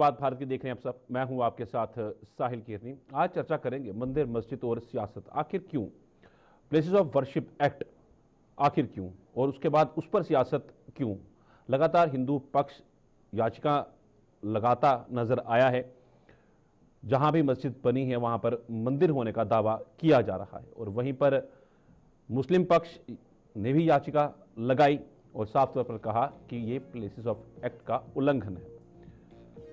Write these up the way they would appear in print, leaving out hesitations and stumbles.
विवाद भारत की देख रहे हैं आप सब। मैं हूं आपके साथ साहिल कीर्ति। आज चर्चा करेंगे मंदिर, मस्जिद और सियासत। आखिर क्यों प्लेसेस ऑफ वर्शिप एक्ट, आखिर क्यों, और उसके बाद उस पर सियासत क्यों। लगातार हिंदू पक्ष याचिका लगाता नजर आया है। जहां भी मस्जिद बनी है वहां पर मंदिर होने का दावा किया जा रहा है, और वहीं पर मुस्लिम पक्ष ने भी याचिका लगाई और साफ तौर पर कहा कि ये प्लेसेस ऑफ एक्ट का उल्लंघन है।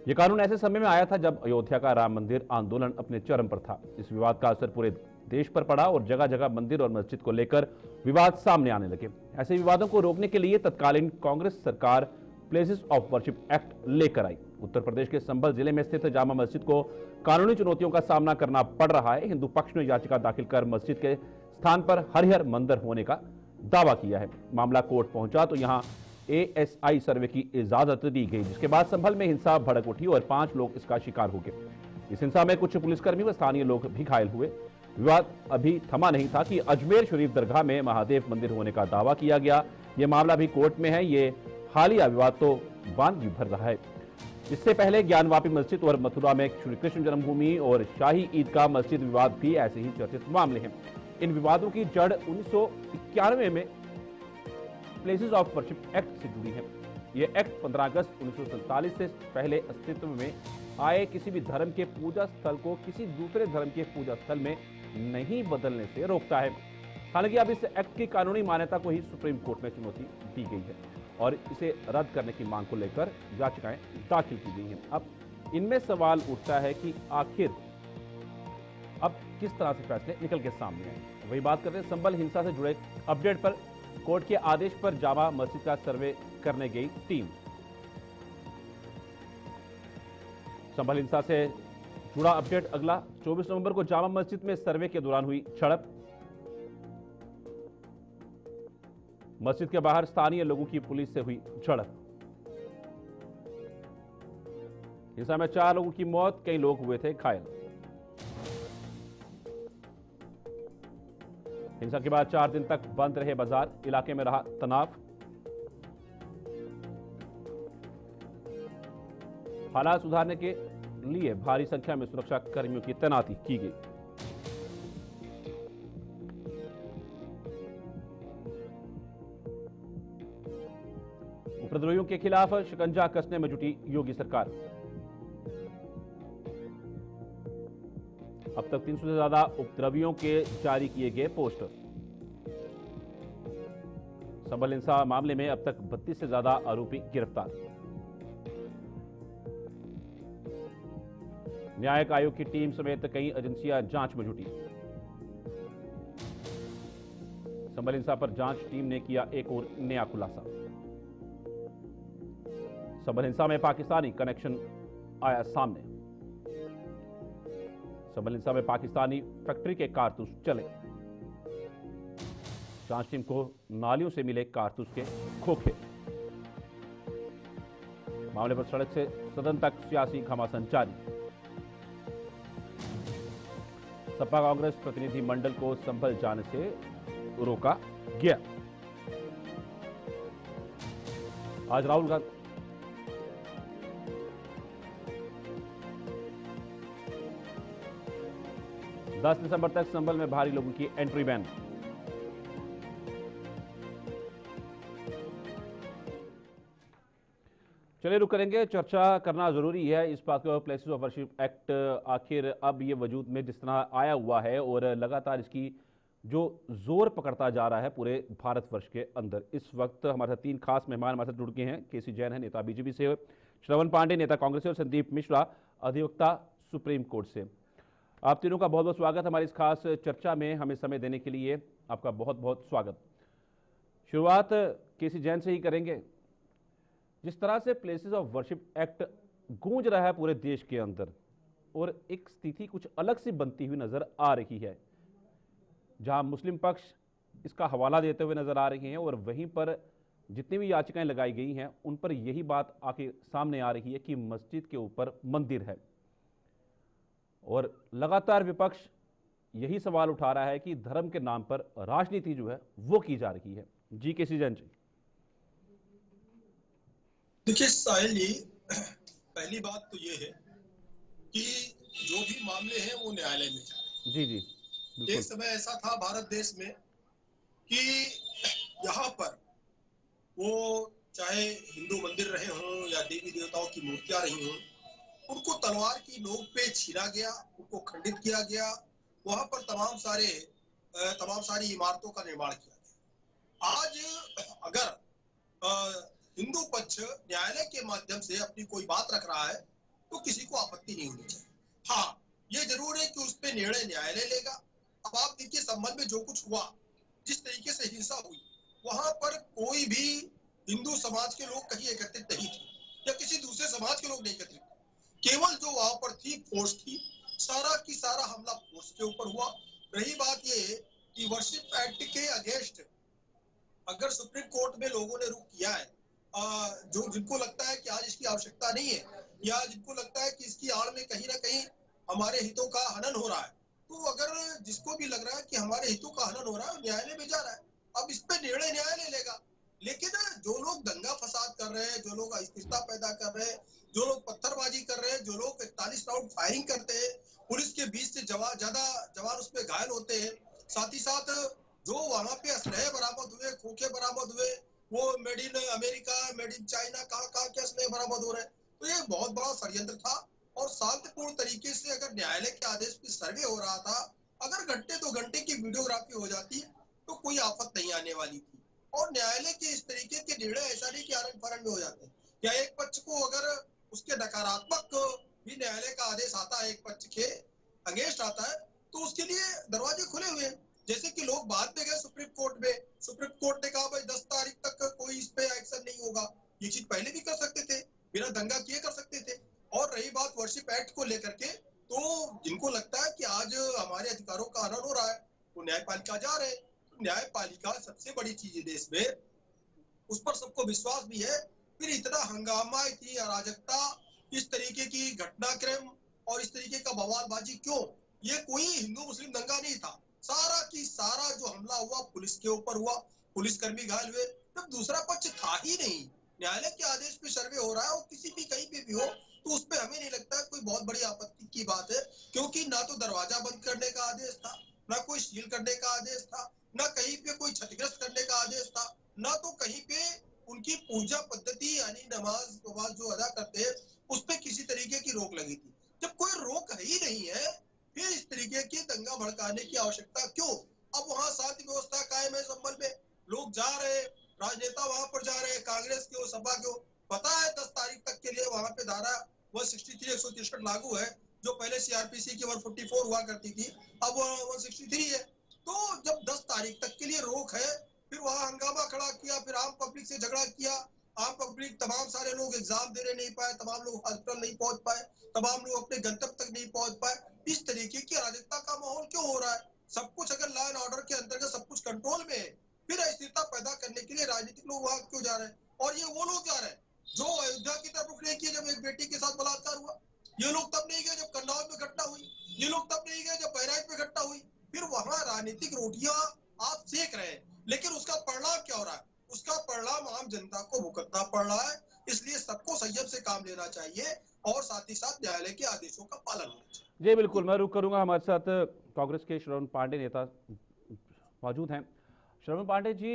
यह कानून ऐसे समय में आया था जब अयोध्या का राम मंदिर आंदोलन अपने चरम पर था। इस विवाद का असर पूरे देश पर पड़ा और जगह जगह मंदिर और मस्जिद को लेकर विवाद सामने आने लगे। ऐसे विवादों को रोकने के लिए तत्कालीन कांग्रेस सरकार प्लेसेस ऑफ वर्शिप एक्ट लेकर आई। उत्तर प्रदेश के संभल जिले में स्थित जामा मस्जिद को कानूनी चुनौतियों का सामना करना पड़ रहा है। हिंदू पक्ष ने याचिका दाखिल कर मस्जिद के स्थान पर हरिहर मंदिर होने का दावा किया है। मामला कोर्ट पहुंचा तो यहां एएसआई सर्वे की इजाजत दी गई, जिसके बाद संभल में हिंसा भड़क उठी और 5 लोग इसका शिकार हो गए। इस हिंसा में कुछ पुलिसकर्मी व स्थानीय लोग भी घायल हुए। विवाद अभी थमा नहीं था कि अजमेर शरीफ दरगाह में महादेव मंदिर होने का दावा किया गया। यह मामला भी कोर्ट में है। ये हालिया विवाद तो बांध भी भर रहा है। इससे पहले ज्ञानवापी मस्जिद और मथुरा में श्री कृष्ण जन्मभूमि और शाही ईदगाह मस्जिद विवाद भी ऐसे ही चर्चित मामले हैं। इन विवादों की जड़ 1991 में प्लेसेस ऑफ वर्शिप एक्ट से जुड़ी है। यह एक्ट 15 अगस्त 1947 से पहले अस्तित्व में आए किसी भी धर्म के पूजा स्थल को किसी दूसरे धर्म के पूजा स्थल में नहीं बदलने से रोकता है। हालांकि अब इस एक्ट की कानूनी मान्यता को ही सुप्रीम कोर्ट में चुनौती दी गई है और इसे रद्द करने की मांग को लेकर याचिकाएं दाखिल की गई हैं। अब इनमें सवाल उठता है कि आखिर अब किस तरह से फैसले निकल के सामने आए। वही बात करते हैं संभल हिंसा से जुड़े अपडेट पर। कोर्ट के आदेश पर जामा मस्जिद का सर्वे करने गई टीम। संभल हिंसा से जुड़ा अपडेट अगला। 24 नवंबर को जामा मस्जिद में सर्वे के दौरान हुई झड़प। मस्जिद के बाहर स्थानीय लोगों की पुलिस से हुई झड़प। हिंसा में 4 लोगों की मौत, कई लोग हुए थे घायल। हिंसा के बाद 4 दिन तक बंद रहे बाजार, इलाके में रहा तनाव। हालात सुधारने के लिए भारी संख्या में सुरक्षा कर्मियों की तैनाती की गई। उपद्रवियों के खिलाफ शिकंजा कसने में जुटी योगी सरकार। अब तक 300 से ज्यादा उपद्रवियों के जारी किए गए पोस्टर। संभल हिंसा मामले में अब तक 32 से ज्यादा आरोपी गिरफ्तार। न्यायिक आयोग की टीम समेत कई एजेंसियां जांच में जुटी। संभल हिंसा पर जांच टीम ने किया एक और नया खुलासा। संभल हिंसा में पाकिस्तानी कनेक्शन आया सामने। संभल हिंसा में पाकिस्तानी फैक्ट्री के कारतूस चले। जांच टीम को नालियों से मिले कारतूस के खोखे। मामले पर सड़क से सदन तक सियासी घमासान जारी। सपा कांग्रेस प्रतिनिधि मंडल को संभल जाने से रोका गया। आज राहुल गांधी 10 दिसंबर तक संभल में भारी लोगों की एंट्री बैन। चलिए रुक करेंगे। चर्चा करना जरूरी है इस बात को। प्लेसेस ऑफ वर्शिप एक्ट आखिर अब ये वजूद में जिस तरह आया हुआ है और लगातार इसकी जो जोर पकड़ता जा रहा है पूरे भारतवर्ष के अंदर। इस वक्त हमारे साथ 3 खास मेहमान हमारे साथ जुड़ गए हैं। केसी जैन है, नेता बीजेपी से, श्रवण पांडे नेता कांग्रेस से, और संदीप मिश्रा अधिवक्ता सुप्रीम कोर्ट से। आप तीनों का बहुत बहुत स्वागत हमारी इस खास चर्चा में। हमें समय देने के लिए आपका बहुत बहुत स्वागत। शुरुआत केसी जैन से ही करेंगे। जिस तरह से प्लेसेस ऑफ वर्शिप एक्ट गूंज रहा है पूरे देश के अंदर और एक स्थिति कुछ अलग सी बनती हुई नजर आ रही है, जहां मुस्लिम पक्ष इसका हवाला देते हुए नजर आ रही हैं और वहीं पर जितनी भी याचिकाएं लगाई गई हैं उन पर यही बात आके सामने आ रही है कि मस्जिद के ऊपर मंदिर है। और लगातार विपक्ष यही सवाल उठा रहा है कि धर्म के नाम पर राजनीति जो है वो की जा रही है। जी केसी जैन जी। देखिए साहिल जी, पहली बात तो ये है कि जो भी मामले हैं वो न्यायालय में जा रहे हैं। जी जी एक बिल्कुल। समय ऐसा था भारत देश में कि यहाँ पर वो चाहे हिंदू मंदिर रहे हों या देवी देवताओं की मूर्तियां रही हों, उनको तलवार की नोक पे छीना गया, उनको खंडित किया गया, वहां पर तमाम सारी इमारतों का निर्माण किया गया। आज अगर हिंदू पक्ष न्यायालय के माध्यम से अपनी कोई बात रख रहा है तो किसी को आपत्ति नहीं होनी चाहिए। हाँ, ये जरूर है कि उस पर निर्णय न्यायालय लेगा। अब आप देखिए, संबंध में जो कुछ हुआ, जिस तरीके से हिंसा हुई, वहां पर कोई भी हिंदू समाज के लोग कहीं एकत्रित नहीं थे या किसी दूसरे समाज के लोग नहीं एकत्रित थे। केवल जो वहां पर थी फोर्स थी, सारा की सारा हमला फोर्स के ऊपर हुआ। रही बात ये कि वर्शिप एक्ट के अगेंस्ट अगर सुप्रीम कोर्ट में लोगों ने रुख किया है, जो जिनको लगता है कि आज इसकी आवश्यकता नहीं है या जिनको लगता है कि इसकी आड़ में कहीं ना कहीं हमारे हितों का हनन हो रहा है, तो अगर जिसको भी लग रहा है कि हमारे हितों का हनन हो रहा है, न्यायालय में जा रहा है। अब इस पे निर्णय न्यायालय लेगा। लेकिन जो लोग दंगा फसाद कर रहे हैं, जो लोग अस्थिरता पैदा कर रहे हैं, जो लोग पत्थरबाजी कर रहे हैं, जो लोग 41 राउंड फायरिंग करते हैं, पुलिस के बीच से ज्यादा जवान उसमें घायल होते हैं, साथ ही साथ जो वहां पे असलहे बरामद हुए, खोखे बरामद हुए, वो made in America, made in China, कहाँ कहाँ के असलहे बरामद हो रहे हैं। तो ये बहुत बड़ा षड्यंत्र था और शांतिपूर्ण तरीके से अगर न्यायालय के आदेश पे सर्वे हो रहा था, अगर घंटे 2 घंटे की वीडियोग्राफी हो जाती तो कोई आफत नहीं आने वाली थी। और न्यायालय के इस तरीके के निर्णय ऐसा नहीं कि आरन फारन में हो जाते हैं। या एक पक्ष को अगर उसके नकारात्मक भी न्यायालय का आदेश आता है, एक पक्ष के अगेंस्ट आता है, तो उसके लिए दरवाजे खुले हुए हैं। जैसे कि लोग बाद में गए सुप्रीम कोर्ट में, सुप्रीम कोर्ट ने कहा भाई 10 तारीख तक कोई इस पे एक्शन नहीं होगा। ये चीज पहले भी कर सकते थे, बिना दंगा किए कर सकते थे। और रही बात वर्शिप एक्ट को लेकर के, तो जिनको लगता है कि आज हमारे अधिकारों का हनन हो रहा है, वो न्यायपालिका जा रहे हैं। तो न्यायपालिका सबसे बड़ी चीज है देश में, उस पर सबको विश्वास भी है। फिर इतना हंगामा, इतनी अराजकता, इस तरीके की घटनाक्रम और इस तरीके का बवालबाजी क्यों? ये कोई हिंदू मुस्लिम दंगा नहीं था। सारा की सारा जो हमला हुआ पुलिस के ऊपर हुआ, पुलिसकर्मी घायल हुए, जब दूसरा पक्ष था ही नहीं। न्यायालय के आदेश पे सर्वे हो रहा है और किसी भी कहीं पे भी हो, तो उस पर हमें नहीं लगता है कोई बहुत बड़ी आपत्ति की बात है। क्योंकि ना तो दरवाजा बंद करने का आदेश था, ना कोई सील करने का आदेश था, ना कहीं पे कोई क्षतिग्रस्त करने का आदेश था, ना तो कहीं पे उनकी पूजा पद्धति यानी नमाज वमाज जो अदा करते हैं उस पर किसी तरीके की रोक लगी थी। जब कोई रोक ही नहीं है, फिर इस तरीके की दंगा भड़काने की आवश्यकता क्यों? अब वहां शांति व्यवस्था कायम है, संभल में लोग जा रहे, राजनेता वहां पर जा रहे, कांग्रेस के हो, सपा के हो। पता है 10 तारीख तक के लिए वहां पे धारा 163 163 लागू है, जो पहले सीआरपीसी की 144 हुआ करती थी, अब 163 है। तो जब 10 तारीख तक के लिए रोक है, फिर वहां हंगामा खड़ा किया, फिर आम पब्लिक से झगड़ा किया। आम पब्लिक, तमाम सारे लोग एग्जाम देने नहीं पाए, तमाम लोग हॉस्पिटल नहीं पहुंच पाए, तमाम लोग अपने गंतव्य तक नहीं पहुंच पाए। इस तरीके की अराजकता का माहौल क्यों हो रहा है? सब कुछ अगर लॉ एंड ऑर्डर के अंतर्गत सब कुछ कंट्रोल में है, फिर अस्थिरता पैदा करने के लिए राजनीतिक लोग वहां क्यों जा रहे हैं? और ये वो लोग जा रहे हैं जो अयोध्या की तरफ रुख नहीं किए जब एक बेटी के साथ बलात्कार हुआ। ये लोग तब नहीं गए जब कन्नौज में घटना हुई, ये लोग तब नहीं गए जब बहराइच में घटना हुई। फिर वहां राजनीतिक रोटियां आप सेक रहे हैं, लेकिन उसका परिणाम क्या हो रहा है? उसका परिणाम आम जनता को भुगतना पड़ रहा है। इसलिए सबको संयम से काम लेना चाहिए और साथ ही साथ न्यायालय के आदेशों का पालन होना चाहिए। जी बिल्कुल, मैं रुक करूंगा। हमारे साथ कांग्रेस के श्रवण पांडे नेता मौजूद हैं। श्रवण Pandey ji,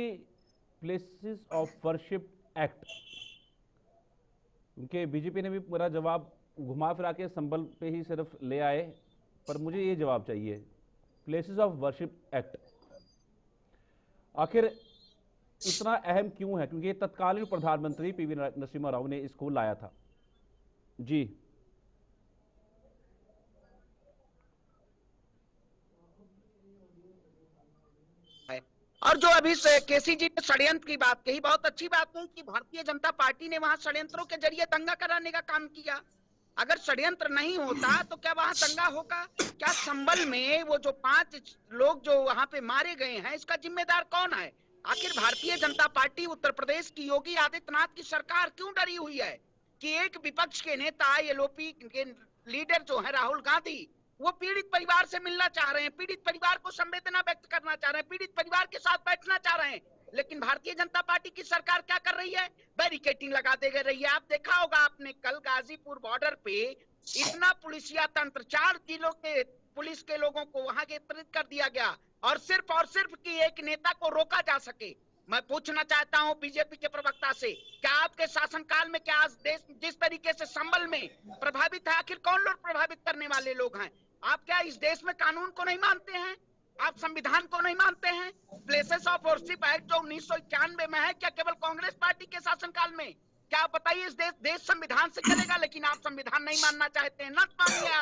places of worship act, उनके बीजेपी ने भी मेरा जवाब घुमा फिरा के संबल पे ही सिर्फ ले आए, पर मुझे ये जवाब चाहिए, प्लेसेस ऑफ वर्शिप एक्ट आखिर इतना अहम क्यों है? क्योंकि तत्कालीन प्रधानमंत्री पीवी नरसिम्हा राव ने इसको लाया था। जी और जो अभी केसी जी ने षड्यंत्र की बात कही, बहुत अच्छी बात कही कि भारतीय जनता पार्टी ने वहां षड्यंत्रों के जरिए दंगा कराने का काम किया। अगर षड्यंत्र नहीं होता तो क्या वहां दंगा होगा? क्या संभल में वो जो 5 लोग जो वहां पे मारे गए हैं, इसका जिम्मेदार कौन है? आखिर भारतीय जनता पार्टी उत्तर प्रदेश की योगी आदित्यनाथ की सरकार क्यों डरी हुई है कि एक विपक्ष के नेता एलओपी के लीडर जो है राहुल गांधी, वो पीड़ित परिवार से मिलना चाह रहे हैं, पीड़ित परिवार को संवेदना व्यक्त करना चाह रहे हैं, पीड़ित परिवार के साथ बैठना चाह रहे हैं, लेकिन भारतीय जनता पार्टी की सरकार क्या कर रही है? बैरिकेटिंग लगा दे रही है। आप देखा होगा आपने, कल गाजीपुर बॉर्डर पे इतना पुलिसिया तंत्र, 4 जिलों के पुलिस के लोगों को वहां एकत्रित कर दिया गया, और सिर्फ कि एक नेता को रोका जा सके। मैं पूछना चाहता हूं बीजेपी के प्रवक्ता से, क्या आपके शासनकाल में, क्या आज देश जिस तरीके से संभल में प्रभावित है, आखिर कौन लोग प्रभावित करने वाले लोग हैं? आप क्या इस देश में कानून को नहीं मानते हैं? आप संविधान को नहीं मानते हैं? प्लेसेस ऑफ वर्शिप एक्ट जो 1991 में है, क्या केवल कांग्रेस पार्टी के शासनकाल में? क्या आप बताइए, इस देश संविधान से चलेगा, लेकिन आप संविधान नहीं मानना चाहते हैं। न मानिए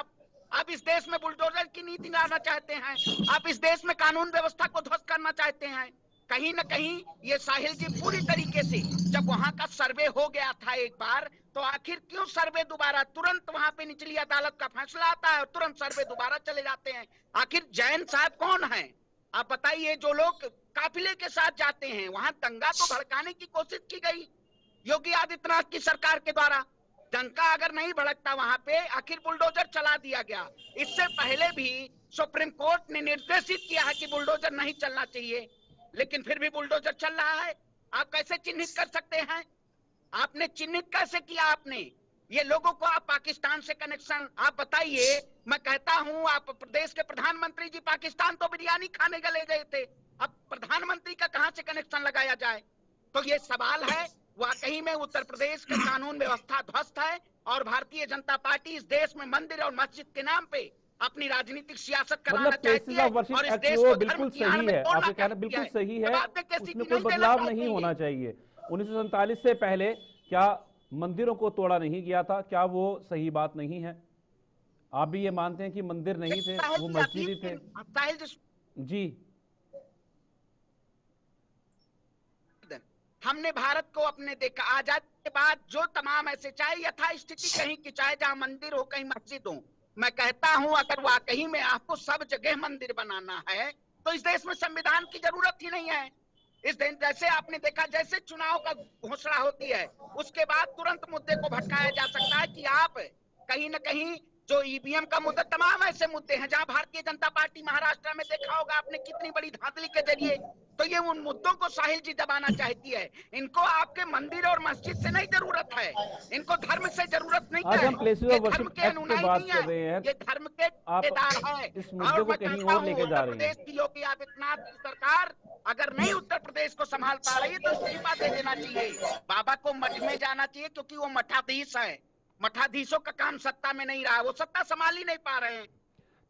आप इस देश में बुलडोजर की नीति लाना चाहते हैं, आप इस देश में कानून व्यवस्था को ध्वस्त करना चाहते हैं। कहीं न कहीं ये साहिल जी पूरी तरीके से, जब वहां का सर्वे हो गया था एक बार, तो आखिर क्यों सर्वे दोबारा? तुरंत वहां पे निचली अदालत का फैसला आता है और तुरंत सर्वे दोबारा चले जाते हैं। आखिर जैन साहब कौन है? आप बताइए। जो लोग काफिले के साथ जाते हैं, वहां दंगा तो भड़काने की कोशिश की गई योगी आदित्यनाथ की सरकार के द्वारा। दंगा अगर नहीं भड़कता वहां पे, आखिर बुलडोजर चला दिया गया। इससे पहले भी सुप्रीम कोर्ट ने निर्देशित किया है कि बुलडोजर नहीं चलना चाहिए, लेकिन फिर भी बुलडोजर चल रहा है। आप कैसे चिन्हित कर सकते हैं? आपने चिन्हित कैसे किया? आपने ये लोगों को, आप पाकिस्तान से कनेक्शन, आप बताइए। मैं कहता हूं, आप प्रदेश के प्रधानमंत्री जी पाकिस्तान तो बिरयानी खाने गए गए थे, अब प्रधानमंत्री का कहां से कनेक्शन लगाया जाए? तो ये सवाल है। वाकई में उत्तर प्रदेश की कानून व्यवस्था ध्वस्त है, और भारतीय जनता पार्टी इस देश में मंदिर और मस्जिद के नाम पे अपनी राजनीतिक सियासत कराना चाहती है, और इस देश को बिल्कुल सही है। आपका कहना बिल्कुल सही है, उसमें कोई बदलाव नहीं होना चाहिए। 1947 से पहले क्या मंदिरों को तोड़ा नहीं गया था? क्या वो सही बात नहीं है? आप भी ये मानते हैं कि मंदिर नहीं थे, वो मस्जिद ही थे? जी, हमने भारत को अपने देखा आजादी के बाद, जो तमाम ऐसे, चाहे यथास्थिति कहीं की, चाहे जहां मंदिर हो कहीं मस्जिद हो, मैं कहता हूं अगर वाकई में आपको सब जगह मंदिर बनाना है, तो इस देश में संविधान की जरूरत ही नहीं है। इस दिन जैसे आपने देखा, जैसे चुनाव का घोषणा होती है, उसके बाद तुरंत मुद्दे को भटकाया जा सकता है कि आप कहीं न कहीं जो ईवीएम का मुद्दा, तमाम ऐसे मुद्दे हैं जहां भारतीय जनता पार्टी महाराष्ट्र में देखा होगा आपने कितनी बड़ी धांधली के जरिए, तो ये उन मुद्दों को साहिल जी दबाना चाहती है। इनको आपके मंदिर और मस्जिद से नहीं जरूरत है, इनको धर्म से जरूरत नहीं है। आज हम प्लेसेस ऑफ वर्शिप एक्ट पे बात कर रहे हैं, ये धर्म के ठेकेदार है। इस मुद्दे को कहीं और लेके जा रहे हैं। उत्तर प्रदेश की योगी आदित्यनाथ की सरकार अगर नहीं उत्तर प्रदेश को संभाल पा रही है, तो इस्तीफा दे देना चाहिए। बाबा को मठ में जाना चाहिए, क्योंकि वो मठाधीश है। मठाधीशों का काम सत्ता में नहीं रहा, वो सत्ता संभाल ही नहीं पा रहे हैं।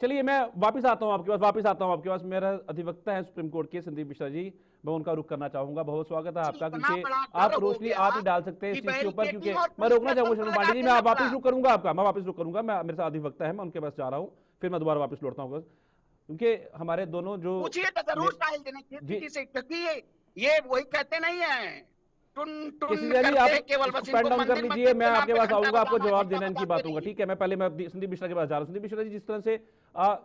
चलिए, मैं वापस आता हूं आपके पास। मेरा अधिवक्ता है सुप्रीम कोर्ट के संदीप मिश्रा जी, मैं उनका रुख करना चाहूंगा। बहुत स्वागत है आपका, क्योंकि आप रोशनी आप ही डाल सकते हैं इस चीज के ऊपर, क्योंकि मैं रोकना चाहूंगा शर्मा पांडे जी। मैं वापस रुख करूंगा आपका, मैं मेरे साथ अधिवक्ता है, मैं उनके पास जा रहा हूँ, फिर मैं दोबारा वापस लौटता हूँ, क्योंकि हमारे दोनों जो ये वही कहते नहीं है, केवल कर लीजिए, मैं आपके पास आऊंगा, आपको जवाब देना इनकी बातों का। ठीक है, मैं संदीप मिश्रा के पास जा रहा हूँ। संदीप मिश्रा जी, जिस तरह से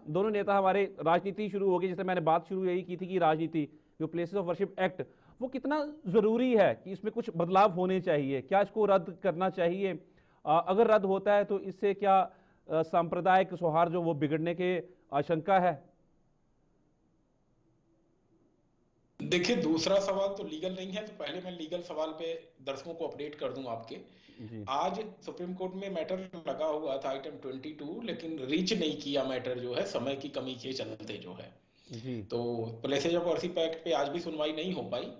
दोनों नेता हमारे, राजनीति शुरू हो गई, जैसे मैंने बात शुरू यही की थी कि राजनीति, जो प्लेसेस ऑफ वर्शिप एक्ट, वो कितना जरूरी है, कि इसमें कुछ बदलाव होने चाहिए, क्या इसको रद्द करना चाहिए? अगर रद्द होता है तो इससे क्या सांप्रदायिक सौहार्द जो वो बिगड़ने के आशंका है? देखिए, दूसरा सवाल तो लीगल नहीं है, तो पहले मैं लीगल सवाल पे दर्शकों को अपडेट कर दूं आपके। आज सुप्रीम कोर्ट में मैटर लगा हुआ था आइटम 22, लेकिन रीच नहीं किया मैटर, जो है समय की कमी के चलते जो है जी। तो प्लेसेज ऑफ वर्शिप एक्ट पे आज भी सुनवाई नहीं हो पाई।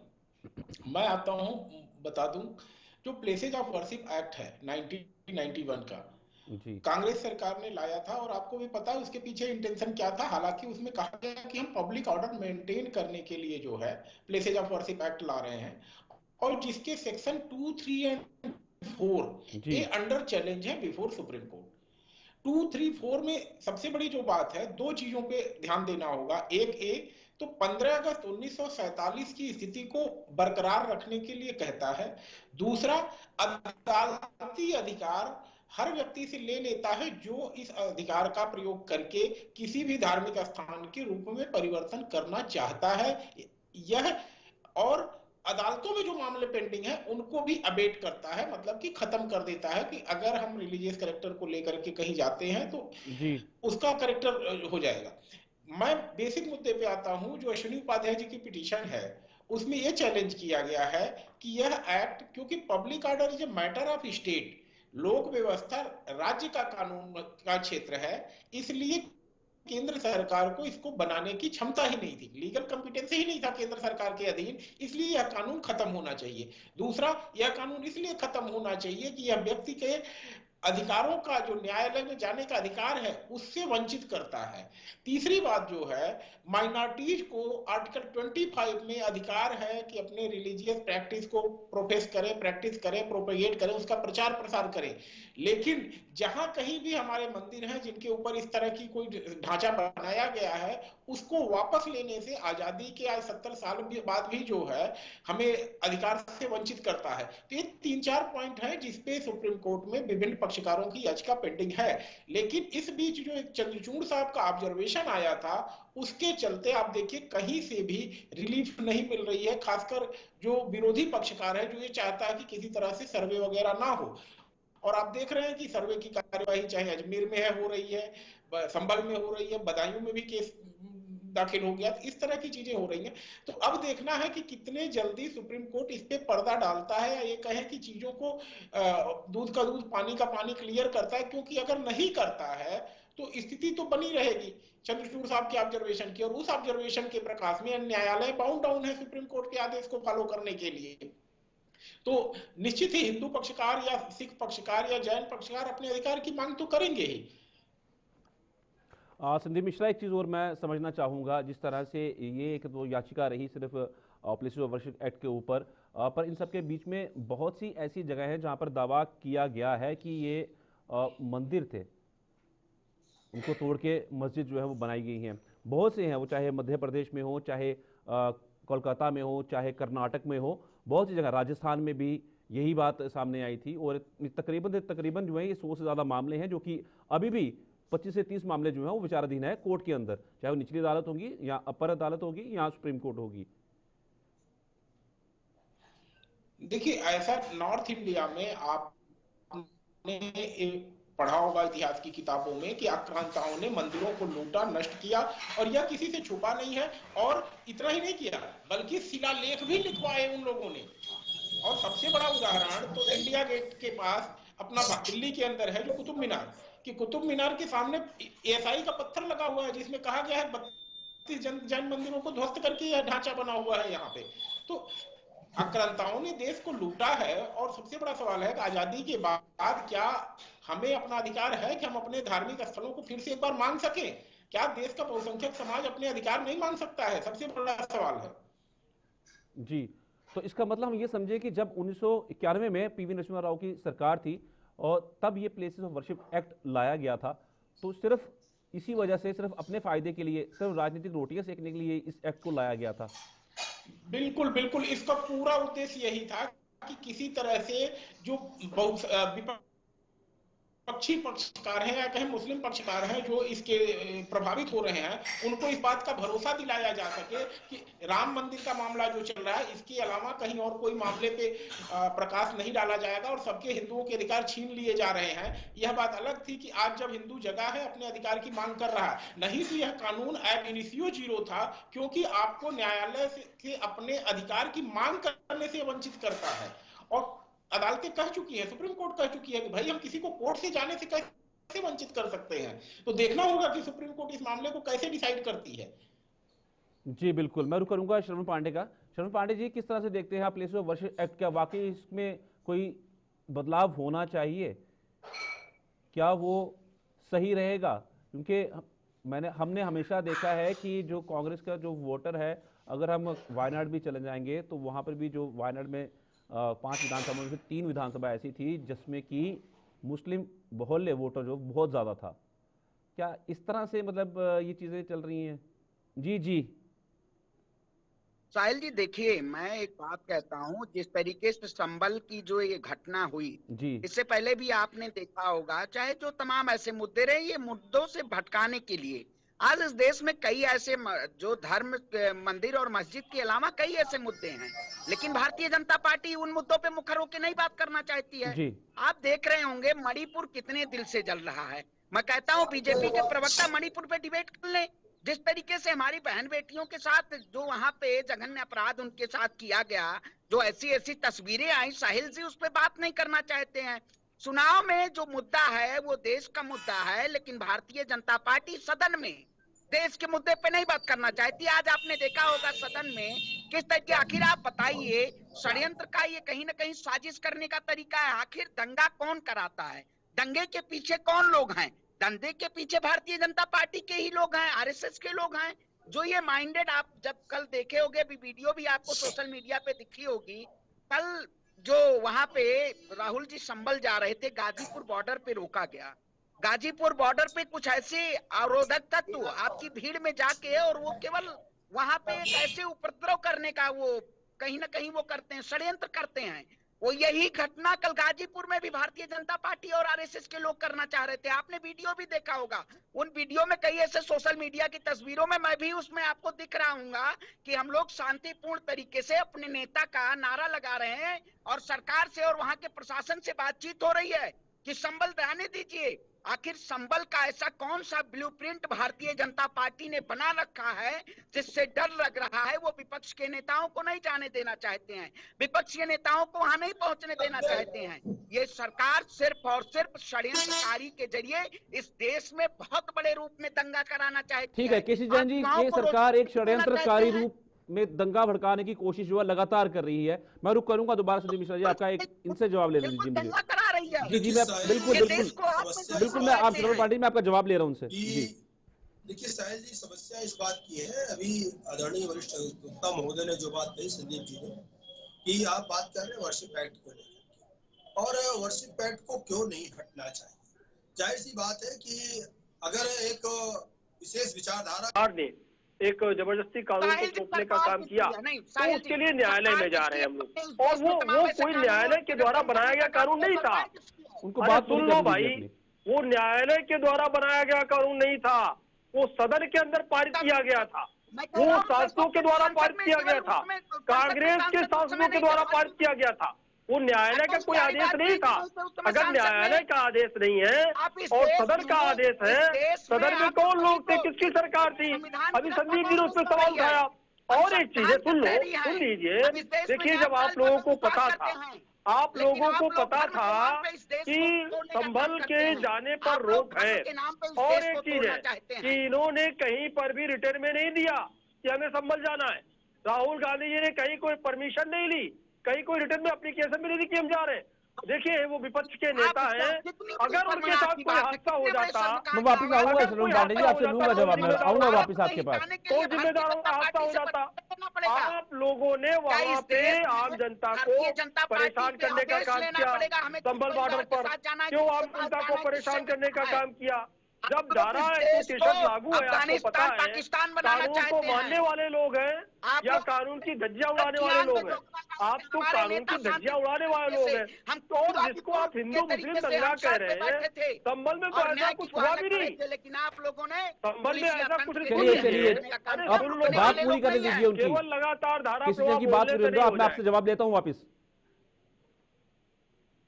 मैं आता हूं, बता दूं, जो प्लेसेज ऑफ वर्शिप एक्ट है 1991 का, कांग्रेस सरकार ने लाया था, और आपको भी पता है उसके पीछे इंटेंशन क्या था। हालांकि उसमें कहा गया कि हम पब्लिक ऑर्डर मेंटेन करने के लिए जो है प्लेसेज ऑफ वर्शिप एक्ट ला रहे हैं, और जिसके सेक्शन 2, 3 एंड 4 ये अंडर चैलेंज है बिफोर सुप्रीम कोर्ट। 2, 3, 4 में सबसे बड़ी जो बात है, दो चीजों पे ध्यान देना होगा। एक तो 15 अगस्त 1947 की स्थिति को बरकरार रखने के लिए कहता है। दूसरा, अदालती अधिकार हर व्यक्ति से ले लेता है जो इस अधिकार का प्रयोग करके किसी भी धार्मिक स्थान के रूप में परिवर्तन करना चाहता है। यह और अदालतों में जो मामले पेंडिंग है उनको भी अबेट करता है, मतलब कि खत्म कर देता है कि अगर हम रिलीजियस कैरेक्टर को लेकर के कहीं जाते हैं तो उसका कैरेक्टर हो जाएगा। मैं बेसिक मुद्दे पे आता हूं। जो अश्विनी उपाध्याय जी की पिटीशन है उसमें यह चैलेंज किया गया है कि यह एक्ट, क्योंकि public order is a matter of state, लोक व्यवस्था राज्य का कानून का क्षेत्र है, इसलिए केंद्र सरकार को इसको बनाने की क्षमता ही नहीं थी, लीगल कॉम्पिटेंस ही नहीं था केंद्र सरकार के अधीन, इसलिए यह कानून खत्म होना चाहिए। दूसरा, यह कानून इसलिए खत्म होना चाहिए कि यह व्यक्ति के अधिकारों का, जो न्यायालय में जाने का अधिकार है, उससे वंचित करता है। तीसरी बात जो है, माइनॉरिटीज को आर्टिकल 25 में अधिकार है कि अपने रिलीजियस प्रैक्टिस को प्रोफेस करें, प्रैक्टिस करें, प्रोपेगेट करें, उसका प्रचार प्रसार करें। लेकिन जहां कहीं भी हमारे मंदिर हैं जिनके ऊपर इस तरह की कोई ढांचा बनाया गया है, उसको वापस लेने से आजादी के आज 70 साल बाद भी जो है हमें अधिकार से वंचित करता है। तो ये 3-4 पॉइंट है जिसपे सुप्रीम कोर्ट में विभिन्न पक्षकारों की याचिका पेंडिंग है। लेकिन इस बीच जो एक चंद्रचूड़ साहब का ऑब्जर्वेशन आया था, उसके चलते आप देखिए कहीं से भी रिलीफ नहीं मिल रही है, खासकर जो विरोधी पक्षकार है जो ये चाहता है कि किसी तरह से सर्वे वगैरह ना हो। और आप देख रहे हैं कि सर्वे की कार्यवाही चाहे अजमेर में है हो रही है, संभल में हो रही है, बदायूं में भी केस दाखिल हो गया, इस तरह की चीजें हो रही हैं। तो अब देखना है कि कितने जल्दी सुप्रीम कोर्ट इस पे पर्दा डालता है, या ये कहे कि चीजों को दूध का दूध पानी का पानी क्लियर करता है, क्योंकि अगर नहीं करता है तो स्थिति तो बनी रहेगी चंद्रचूड़ साहब के ऑब्जर्वेशन की, और उस ऑब्जर्वेशन के प्रकाश में न्यायालय बाउंड डाउन है सुप्रीम कोर्ट के आदेश को फॉलो करने के लिए। तो निश्चित ही हिंदू पक्षकार या सिख पक्षकार या जैन पक्षकार अपने अधिकार की मांग तो करेंगे ही। संदीप मिश्रा, एक चीज़ और मैं समझना चाहूँगा, जिस तरह से ये एक तो याचिका रही सिर्फ प्लेसेस ऑफ वर्शिप एक्ट के ऊपर, पर इन सब के बीच में बहुत सी ऐसी जगह हैं जहाँ पर दावा किया गया है कि ये मंदिर थे, उनको तोड़ के मस्जिद जो है वो बनाई गई हैं। बहुत से हैं, वो चाहे मध्य प्रदेश में हो, चाहे कोलकाता में हो, चाहे कर्नाटक में हो, बहुत सी जगह, राजस्थान में भी यही बात सामने आई थी। और तकरीबन जो है ये 100 से ज़्यादा मामले हैं, जो कि अभी भी 25 से 30 मामले जो हैं वो विचाराधीन है कोर्ट के अंदर, चाहे वो निचली अदालत होगी या अपर अदालत होगी या सुप्रीम कोर्ट होगी। देखिए, ऐसा नॉर्थ इंडिया में आपने पढ़ा होगा इतिहास की किताबों में कि आक्रांताओं ने मंदिरों को लूटा, नष्ट किया, और यह किसी से छुपा नहीं है। और इतना ही नहीं किया, बल्कि शिलालेख भी लिखवाए उन लोगों ने। और सबसे बड़ा उदाहरण तो इंडिया गेट के पास अपना दिल्ली के अंदर है, जो कुतुब मीनार, कि कुतुब मीनार के सामने एएसआई का पत्थर लगा हुआ है जिसमें कहा गया है 32 जैन मंदिरों को ध्वस्त करके यह ढांचा बना हुआ है यहाँ पे। तो आक्रांताओं ने देश को लूटा है। और सबसे बड़ा सवाल है कि आजादी के बाद क्या हमें अपना अधिकार है कि हम अपने धार्मिक स्थलों को फिर से एक बार मांग सकें? क्या देश का बहुसंख्यक समाज अपने अधिकार नहीं मांग सकता है? सबसे बड़ा सवाल है जी। तो इसका मतलब हम ये समझे कि जब 1991 में पीवी नरसिम्हा राव की सरकार थी और तब ये प्लेसेस ऑफ वर्शिप एक्ट लाया गया था, तो सिर्फ इसी वजह से, सिर्फ अपने फायदे के लिए, सिर्फ राजनीतिक रोटियां सेकने के लिए इस एक्ट को लाया गया था। बिल्कुल बिल्कुल, इसका पूरा उद्देश्य यही था कि किसी तरह से जो विपक्षी पक्षकार हैं या कहें मुस्लिम पक्षकार हैं जो इसके प्रभावित हो रहे हैं, उनको इस बात का भरोसा दिलाया जा सके कि राम मंदिर का मामला जो चल रहा है, इसके अलावा कहीं और कोई मामले पे प्रकाश नहीं डाला जाएगा और सबके हिंदुओं के अधिकार छीन लिए जा रहे हैं। यह बात अलग थी कि आज जब हिंदू जगह है, अपने अधिकार की मांग कर रहा है, नहीं तो यह कानून एब इनिशियो जीरो था, क्योंकि आपको न्यायालय से अपने अधिकार की मांग करने से वंचित करता है। और अदालतें कह चुकी है, सुप्रीम कोर्ट कह चुकी है कि भाई हम किसी को कोर्ट से जाने से कैसे वंचित कर सकते हैं। तो देखना होगा कि सुप्रीम कोर्ट इस मामले को कैसे डिसाइड करती है। जी बिल्कुल, मैं रुक करूंगा श्रवण पांडे का। श्रवण पांडे जी, किस तरह से देखते हैं प्लेसेस ऑफ वर्शिप एक्ट? क्या वाकई इसमें कोई बदलाव होना चाहिए? क्या वो सही रहेगा? क्योंकि हमने हमेशा देखा है कि जो कांग्रेस का जो वोटर है, अगर हम वायनाड भी चले जाएंगे तो वहाँ पर भी जो वायनाड में 5 विधानसभा में से 3 विधानसभा ऐसी थी जिसमें कि मुस्लिम बहुल्य वोटर जो बहुत ज़्यादा था। क्या इस तरह से मतलब ये चीज़ें चल रही हैं? जी जी साहिल जी, देखिए मैं एक बात कहता हूँ, जिस तरीके से संभल की जो ये घटना हुई जी, इससे पहले भी आपने देखा होगा, चाहे जो तमाम ऐसे मुद्दे रहे, ये मुद्दों से भटकाने के लिए आज इस देश में कई ऐसे जो धर्म, मंदिर और मस्जिद के अलावा कई ऐसे मुद्दे हैं, लेकिन भारतीय जनता पार्टी उन मुद्दों पे मुखर होकर नहीं बात करना चाहती है। जी। आप देख रहे होंगे मणिपुर कितने दिल से जल रहा है। मैं कहता हूँ बीजेपी के प्रवक्ता मणिपुर पे डिबेट कर लें, जिस तरीके से हमारी बहन बेटियों के साथ जो वहां पे जघन्य अपराध उनके साथ किया गया, जो ऐसी ऐसी तस्वीरें आई, साहिल जी उस पर बात नहीं करना चाहते हैं। चुनाव में जो मुद्दा है वो देश का मुद्दा है, लेकिन भारतीय जनता पार्टी सदन में देश के मुद्दे पे नहीं बात करना चाहती। आज आपने देखा होगा सदन में किस तरह की, आखिर आप बताइए, षड्यंत्र का ये कहीं ना कहीं साजिश करने का तरीका है। आखिर दंगा कौन कराता है, दंगे के पीछे कौन लोग हैं? दंगे के पीछे भारतीय जनता पार्टी के ही लोग हैं, आरएसएस के लोग हैं, जो ये माइंडेड। आप जब कल देखे होंगे, वीडियो भी आपको सोशल मीडिया पे दिखी होगी, कल जो वहां पे राहुल जी संभल जा रहे थे, गाजीपुर बॉर्डर पे रोका गया। गाजीपुर बॉर्डर पे कुछ ऐसे अवरोधक तत्व आपकी भीड़ में जाके, और वो केवल वहां पे एक ऐसे उपद्रव करने का वो कहीं ना कहीं वो करते हैं, षड्यंत्र करते हैं। वो यही घटना कल गाजीपुर में भी भारतीय जनता पार्टी और आरएसएस के लोग करना चाह रहे थे। आपने वीडियो भी देखा होगा, उन वीडियो में कई ऐसे सोशल मीडिया की तस्वीरों में मैं भी उसमें आपको दिख रहा हूँ कि हम लोग शांतिपूर्ण तरीके से अपने नेता का नारा लगा रहे हैं, और सरकार से और वहां के प्रशासन से बातचीत हो रही है कि संभल रहने दीजिए। आखिर संभल का ऐसा कौन सा ब्लूप्रिंट भारतीय जनता पार्टी ने बना रखा है जिससे डर लग रहा है? वो विपक्ष के नेताओं को नहीं जाने देना चाहते हैं, विपक्षी नेताओं को वहां नहीं पहुंचने देना चाहते हैं। ये सरकार सिर्फ और सिर्फ षड्यंत्रकारी के जरिए इस देश में बहुत बड़े रूप में दंगा कराना चाहती है। ठीक है केसी जैन जी, ये सरकार एक षड्यंत्रकारी रूप में दंगा भड़काने की कोशिश जो है लगातार कर रही है। मैं रुक करूंगा दोबारा संदीप मिश्रा जी, आपका एक इनसे जवाब ले लीजिए मुझे। जी जी, मैं बिल्कुल मैं आप जनरल पार्टी में आपका जवाब ले रहा हूं उनसे जी। देखिए साहिल जी, समस्या इस बात की है, अभी आदरणीय वरिष्ठ अधिवक्ता महोदय ने जो बात कही, संदीप जी ने, कि आप बात कर रहे हैं वर्शिप एक्ट को लेकर, और वर्शिप एक्ट को क्यों नहीं हटना चाहिए। जाहिर सी बात है कि अगर एक विशेष विचारधारा ने एक जबरदस्ती कानून को थोपने का काम किया, तो उसके लिए न्यायालय में जा रहे हैं हम लोग, और वो कोई न्यायालय के द्वारा बनाया गया कानून नहीं था। उनको बात सुन लो भाई, वो न्यायालय के द्वारा बनाया गया कानून नहीं था, वो सदन के अंदर पारित किया गया था, वो सांसदों के द्वारा पारित किया गया था, कांग्रेस के सांसदों के द्वारा पारित किया गया था। वो न्यायालय का कोई आदेश नहीं था। अगर न्यायालय का आदेश नहीं है और सदन का आदेश है, सदन में कौन लोग थे, किसकी सरकार थी? अभी संदीप जी ने उस पर सवाल उठाया। और एक चीज है, सुन लीजिए, देखिए, जब आप लोगों को पता था, आप लोगों को पता था कि संभल के जाने पर रोक है, और एक चीज है कि इन्होंने कहीं पर भी रिटर्न में नहीं दिया कि हमें संभल जाना है। राहुल गांधी जी ने कहीं कोई परमिशन नहीं ली, कहीं कोई रिटर्न में एप्लीकेशन भी नहीं दी कि हम जा रहे हैं। देखिए, वो विपक्ष के नेता हैं, अगर उनके साथ कोई हादसा हो जाता, मैं वापिस आऊंगा जनरल पांडे जी, आपसे लूंगा जवाब, मैं आऊंगा वापिस आपके पास। तो जिम्मेदारों का हादसा हो जाता। आप लोगों ने वहाँ पे आम जनता को परेशान करने का काम किया, संभल बॉर्डर पर क्यों आम जनता को परेशान करने का काम किया? जब धारा 163 लागू है, आपको पता है कानून को मानने वाले लोग हैं या कानून की धज्जियां उड़ाने वाले लोग हैं? आप तो कानून की धज्जियां उड़ाने वाले लोग हैं। और जिसको आप हिंदू मुस्लिम दंगा कह रहे हैं, संभल में तो ऐसा कुछ हुआ भी नहीं, लेकिन आप लोगों ने संभल में ऐसा कुछ चलिए बात पूरी करने दीजिए उनकी, केवल लगातार धारा की बात पूरी दो, मैं आपसे जवाब देता हूँ वापिस।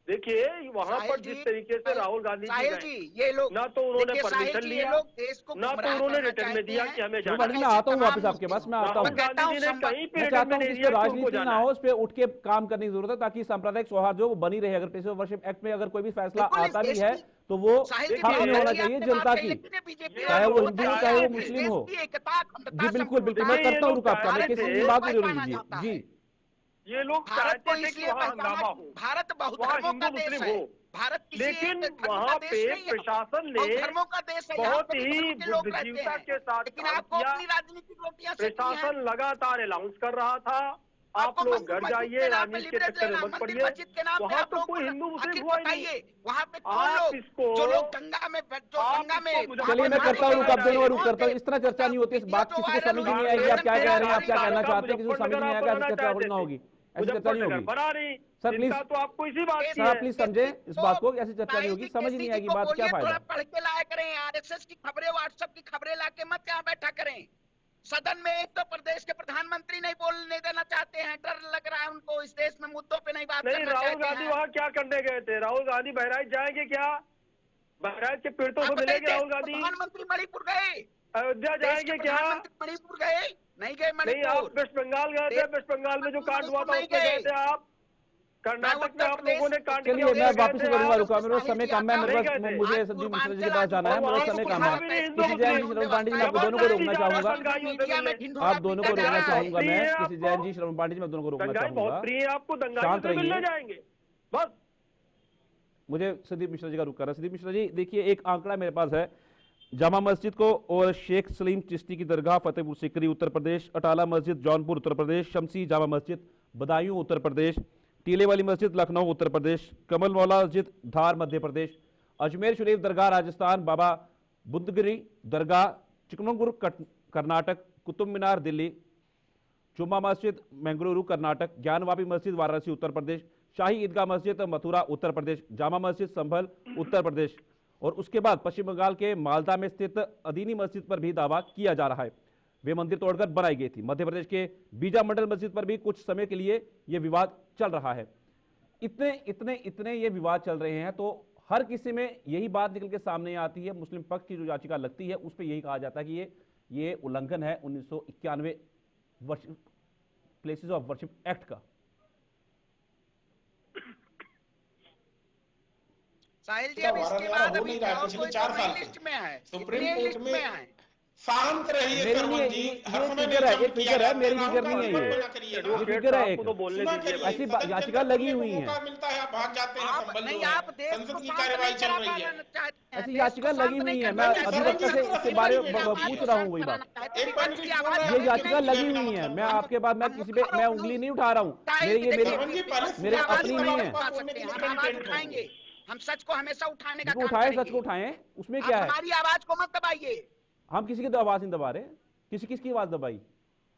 देखिए, वहाँ पर जिस तरीके से राहुल गांधी जी ये लोग, ना तो उन्होंने परमिशन लिया, ना तो उन्होंने रिटर्न में दिया कि हमें जाना। मैं आता हूँ वापस आपके पास, मैं आता हूँ। गांधी जी ने कहीं पे मैं चाहता हूँ कि राजनीति ना हो, उस पर उठ के काम करने की जरूरत है, ताकि सांप्रदायिक सौहार्द जो बनी रहे। अगर प्लेस ऑफ वर्शिप एक्ट में अगर कोई भी फैसला आता भी है तो वो हक में होना चाहिए जनता की, चाहे वो हिंदू हो चाहे वो मुस्लिम हो। जी बिल्कुल बिल्कुल, मैं करता हूँ रुका आपका, मैं किसी की बात पूरी होने दीजिए जी। ये लोग चाहते थे कि वहाँ हंगामा हो, भारत वहाँ हिंदू मुस्लिम हो, लेकिन वहाँ पे प्रशासन ने बहुत ही बुद्धिजीवता के साथ काम किया। प्रशासन लगातार अनाउंस कर रहा था, आप लोग घर जाइए, राजनीति के चक्कर में मत पड़िए। वहाँ तो कोई हिंदू मुस्लिम हुआ ही नहीं। वहाँ पे आप इसको चलिए मैं करता हूँ, रुक आप दोनों रुक करता हूँ। इस तरह चर्चा नहीं होती, इस बात किसी को समझ नहीं आएगी आप क्या कह रहे हैं, आप क्या कहना चाहते हैं, किसी को समझ नहीं आएगा, ऐसी चर्चा होना होगी, ऐसी चर्चा नहीं होगी। सर प्लीज, तो आपको इसी बात की सर प्लीज समझे इस बात को, ऐसी चर्चा नहीं होगी, समझ ही नहीं आएगी बात, क्या फायदा। पढ़ के लाया करें, आरएसएस की खबरें, व्हाट्सएप की खबरें लाके मत यहाँ बैठा करें। सदन में एक तो प्रदेश के प्रधानमंत्री नहीं बोलने देना चाहते हैं, डर लग रहा है उनको, इस देश में मुद्दों पे नहीं बात करना चाहते हैं। राहुल गांधी वहाँ क्या करने गए थे? राहुल गांधी बहराइच जाएंगे क्या? बहराइच के पीड़ितों को मिलेंगे राहुल गांधी? प्रधानमंत्री मणिपुर गए, अयोध्या जाएंगे क्या? मणिपुर गए? नहीं गए नहीं, आप मणिपुर। वेस्ट बंगाल गए थे, वेस्ट बंगाल में जो कांड हुआ था उसमें गए थे आप? कर्नाटक में आप लोगों ने कांड किया, चलिए मैं वापस गए थे करूंगा, आप? रुका, मेरे पास समय कम है, मेरे नहीं पास गए थे। मुझे संदीप मिश्रा जी के पास जाना है, मेरे पास समय कम है। किसी जैन जी, श्रवण पांडे जी, मैं आप दोनों को रोकना चाहूंगा, आप दोनों को रोकना चाहूंगा मैं, किसी जैन जी, श्रवण पांडे जी, मैं दोनों को रोकना दंगाई बहुत चाहूंगा, प्रिय है आपको, दंगाई शांत से मिलने रहिए। जाएंगे बस। मुझे संदीप मिश्रा जी का रुक करना। संदीप मिश्रा जी, देखिए एक आंकड़ा मेरे पास है, जामा मस्जिद को और शेख सलीम चिश्ती की दरगाह फतेहपुर सीकरी उत्तर प्रदेश, अटाला मस्जिद जौनपुर उत्तर प्रदेश, शमसी जामा मस्जिद बदायूं उत्तर प्रदेश, टीले वाली मस्जिद लखनऊ उत्तर प्रदेश, कमल मौला मस्जिद धार मध्य प्रदेश, अजमेर शरीफ दरगाह राजस्थान, बाबा बुद्धगिरी दरगाह चिकमंगलूर कर्नाटक, कुतुब मीनार दिल्ली, जुम्मा मस्जिद मंगलुरु कर्नाटक, ज्ञानवापी मस्जिद वाराणसी उत्तर प्रदेश, शाही ईदगाह मस्जिद मथुरा उत्तर प्रदेश, जामा मस्जिद संभल उत्तर प्रदेश, और उसके बाद पश्चिम बंगाल के मालदा में स्थित अदीनी मस्जिद पर भी दावा किया जा रहा है वे मंदिर तोड़कर बनाई गई थी। मध्य प्रदेश के बीजा मंडल मस्जिद पर भी कुछ समय के लिए यह विवाद चल रहा है। इतने ये विवाद चल रहे हैं, तो हर किसी में यही बात निकल के सामने आती है, मुस्लिम पक्ष की जो याचिका लगती है उस पर यही कहा जाता है कि ये उल्लंघन है 1991 प्लेसेस ऑफ वर्शिप एक्ट का। साहिल जी, अब इसके बाद अभी पिछले 4 साल लिस्ट में है, सुप्रीम कोर्ट में है। शांत रहिए सरवन जी, हर समय फिगर है, एक फिगर है, मेरी फिगर नहीं है, ये फिगर है, एक ऐसी याचिका लगी हुई है, मिलता है आप भाग जाते हैं, संसद की कार्यवाही चल रही है, ऐसी याचिका लगी हुई है। मैं अधिवक्ता से इसके बारे में पूछ रहा हूँ, वही बात, ये याचिका लगी हुई है। मैं आपके बाद मैं किसी पे मैं उंगली नहीं उठा रहा हूँ, मेरी अपनी नहीं है। हम सच को हमेशा उठाने का उठाए, सच को उठाएं, उसमें क्या है? हमारी आवाज को मत दबाइए। हम किसी की आवाज नहीं दबा रहे, किसकी आवाज दबाई?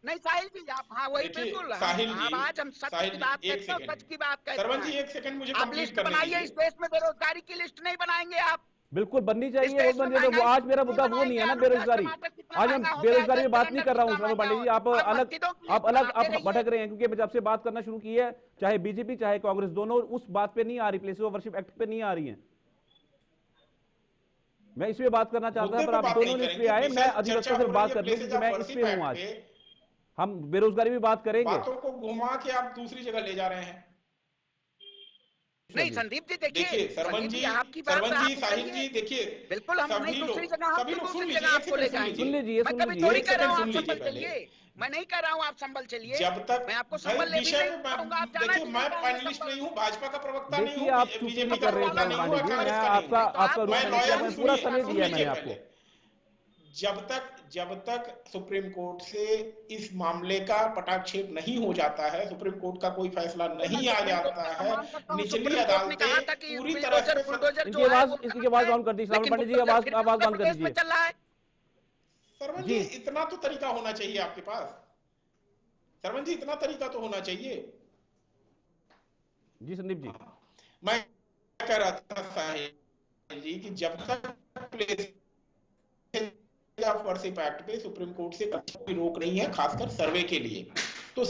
नहीं साहिल जी, आप हाँ वही बिल्कुल, आज हम सच की बात करते हैं, सच की बात करते हैं। सरवन जी, एक सेकंड मुझे आप लिस्ट बनाइए, इस देश में बेरोजगारी की लिस्ट नहीं बनाएंगे आप। बिल्कुल बननी चाहिए, वो आज मेरा मुद्दा वो नहीं है ना, बेरोजगारी। आज हम बेरोजगारी में बात नहीं कर रहा हूँ श्रवण पांडे जी, आप भटक रहे हैं, क्योंकि जब से बात करना शुरू की है, चाहे बीजेपी चाहे कांग्रेस, दोनों उस बात पे नहीं आ रही, प्लेसेस ऑफ वर्शिप एक्ट पे नहीं आ रही है। मैं इस पे बात करना चाहता था, पर आप दोनों ने इस पे आए, मैं अधिवक्ता से बात कर लूं, क्योंकि मैं इस पे हूं। आज हम बेरोजगारी भी बात करेंगे। बातों को घुमा के आप दूसरी जगह ले जा रहे हैं। नहीं संदीप जी, देखिए सरवन जी, आपकी बात, साहिल जी, देखिए बिल्कुल, हम नहीं दूसरी जगह, सभी लोग सुन लीजिए, आपको ले जाएंगे। सुन लीजिए, मैं कभी चोरी कर रहा हूँ, आप संभल चलिए। मैं नहीं कर रहा हूँ, आप संभल चलिए। जब तक मैं आपको संभल ले भी नहीं करूंगा, आप जाना। देखिए, मैं पैनलिस्ट नहीं हूँ, भाजपा का प्रवक्ता नहीं हूँ, आप चुप नहीं कर रहे हैं, मैं आपका पूरा समय दिया मैंने आपको। जब तक सुप्रीम कोर्ट से इस मामले का पटाक्षेप नहीं हो जाता है, सुप्रीम कोर्ट का कोई फैसला नहीं आ जाता है, निचली अदालतें पूरी तरह से इसकी आवाज ऑन कर दी श्रवण पांडे जी, आवाज बंद कर दीजिए। सरवन जी, इतना तो तरीका होना चाहिए आपके पास, सरवन जी, इतना तरीका तो होना चाहिए। जी संदीप जी, मैं कह रहा था साहिल जी कि जब तक ऑफ वर्शिप एक्ट पे सुप्रीम कोर्ट से कोई रोक नहीं है, खासकर सर्वे के लिए, तो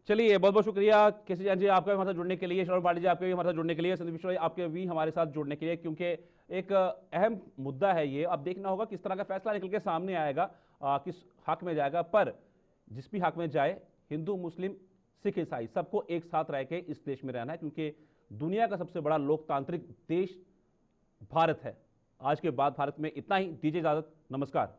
चलिए बहुत बहुत शुक्रिया केसी जैन जी आपका भी हमारे साथ जुड़ने के लिए, श्रवण पांडे जी आपके भी हमारे साथ जुड़ने के लिए, संदीप मिश्रा जी आपके भी हमारे साथ जुड़ने के लिए, क्योंकि एक अहम मुद्दा है ये। अब देखना होगा किस तरह का फैसला निकल के सामने आएगा, किस हक में जाएगा, पर जिस भी हक में जाए, हिंदू मुस्लिम सिख ईसाई सबको एक साथ रह के इस देश में रहना है, क्योंकि दुनिया का सबसे बड़ा लोकतांत्रिक देश भारत है। आज के बाद भारत में इतना ही, दीजिए इजाजत, नमस्कार।